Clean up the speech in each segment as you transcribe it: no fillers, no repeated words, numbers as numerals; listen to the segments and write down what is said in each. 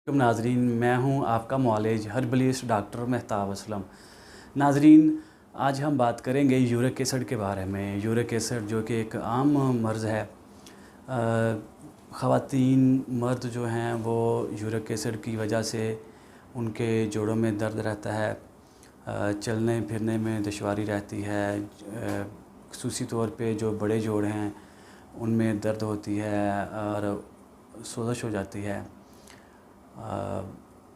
नाजरीन, मैं हूं आपका मुआलिज हर्बलिस्ट डॉक्टर मेहताब असलम। नाजरीन, आज हम बात करेंगे यूरिक एसिड के बारे में। यूरिक एसिड जो कि एक आम मर्ज़ है। ख़वातीन मर्द जो हैं वो यूरिक एसिड की वजह से उनके जोड़ों में दर्द रहता है, चलने फिरने में दुश्वारी रहती है। ख़ुसूसी तौर पे जो बड़े जोड़ हैं उनमें दर्द होती है और सोज़श हो जाती है।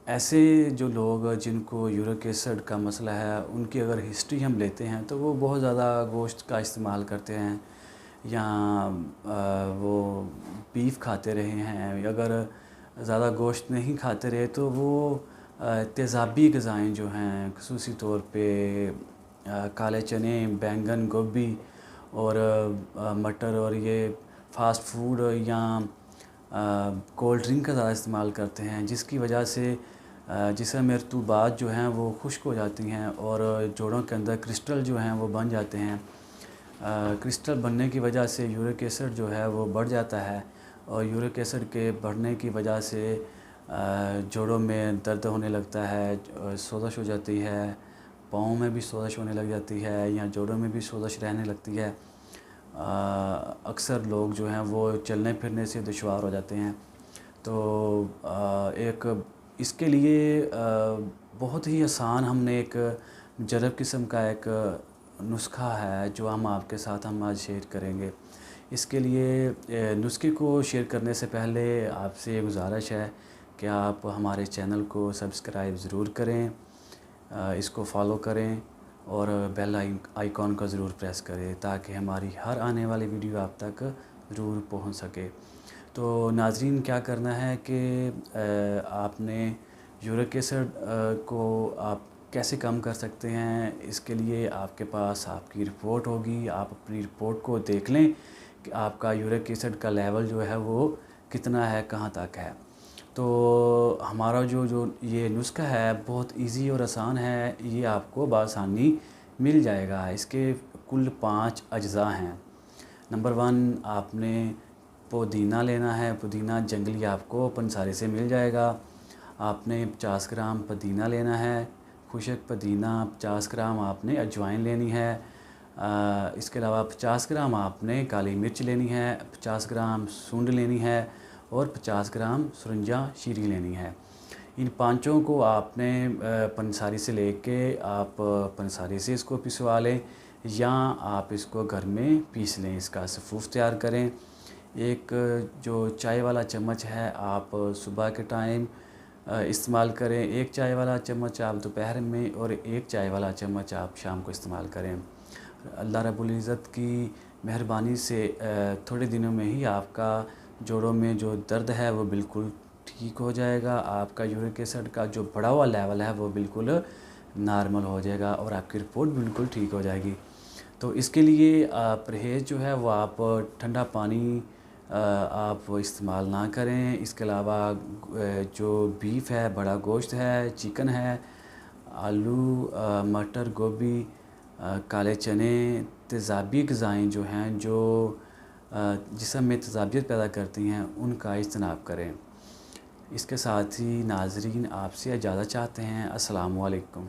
ऐसे जो लोग जिनको यूरिक एसिड का मसला है, उनकी अगर हिस्ट्री हम लेते हैं तो वो बहुत ज़्यादा गोश्त का इस्तेमाल करते हैं या वो बीफ खाते रहे हैं। अगर ज़्यादा गोश्त नहीं खाते रहे तो वो तेज़ाबी ग़िज़ाएँ जो हैं, ख़ुसूसी तौर पे काले चने, बैंगन, गोभी और मटर और ये फ़ास्ट फूड या कोल्ड ड्रिंक का ज़्यादा इस्तेमाल करते हैं, जिसकी वजह से जिस्म रतूबात जो हैं वो खुश्क हो जाती हैं और जोड़ों के अंदर क्रिस्टल जो हैं वो बन जाते हैं। क्रिस्टल बनने की वजह से यूरिक एसिड जो है वो बढ़ जाता है और यूरिक एसिड के बढ़ने की वजह से जोड़ों में दर्द होने लगता है, सोज़श हो जाती है, पाँव में भी सोज़श होने लग जाती है या जोड़ों में भी सोज़श रहने लगती है। अक्सर लोग जो हैं वो चलने फिरने से दुश्वार हो जाते हैं। तो एक इसके लिए बहुत ही आसान हमने एक मुजर्रब किस्म का एक नुस्खा है जो हम आपके साथ हम आज शेयर करेंगे। इसके लिए नुस्खे को शेयर करने से पहले आपसे ये गुजारिश है कि आप हमारे चैनल को सब्सक्राइब ज़रूर करें, इसको फॉलो करें और बेल आइकॉन का ज़रूर प्रेस करें ताकि हमारी हर आने वाली वीडियो आप तक ज़रूर पहुंच सके। तो नाज़रीन, क्या करना है कि आपने यूरिक एसिड को आप कैसे कम कर सकते हैं, इसके लिए आपके पास आपकी रिपोर्ट होगी। आप अपनी रिपोर्ट को देख लें कि आपका यूरिक एसिड का लेवल जो है वो कितना है, कहाँ तक है। तो हमारा जो ये नुस्खा है बहुत इजी और आसान है, ये आपको बआसानी मिल जाएगा। इसके कुल 5 अज्ज़ा हैं। नंबर 1, आपने पुदीना लेना है। पुदीना जंगली आपको पंसारी से मिल जाएगा। आपने 50 ग्राम पुदीना लेना है, खुशक पुदीना। 50 ग्राम आपने अजवाइन लेनी है। इसके अलावा 50 ग्राम आपने काली मिर्च लेनी है, 50 ग्राम सूंड लेनी है और 50 ग्राम सुरंजा शीरी लेनी है। इन पांचों को आपने पंसारी से लेके आप पंसारी से इसको पिसवा लें या आप इसको घर में पीस लें। इसका सफ़ूफ़ तैयार करें। एक जो चाय वाला चम्मच है आप सुबह के टाइम इस्तेमाल करें, 1 चाय वाला चम्मच आप दोपहर में और 1 चाय वाला चम्मच आप शाम को इस्तेमाल करें। अल्लाह रब्बुल इज़्ज़त की मेहरबानी से थोड़े दिनों में ही आपका जोड़ों में जो दर्द है वो बिल्कुल ठीक हो जाएगा। आपका यूरिक एसिड का जो बढ़ा हुआ लेवल है वो बिल्कुल नॉर्मल हो जाएगा और आपकी रिपोर्ट बिल्कुल ठीक हो जाएगी। तो इसके लिए परहेज़ जो है वो आप ठंडा पानी आप इस्तेमाल ना करें। इसके अलावा जो बीफ है, बड़ा गोश्त है, चिकन है, आलू, मटर, गोभी, काले चने, तेज़ाबी ग़िज़ाएँ जो हैं जो जिस्म में तेज़ाबियत पैदा करती हैं उनका इज्तनाब करें। इसके साथ ही नाज़रीन आपसे इजाज़त चाहते हैं। अस्सलामु अलैकुम।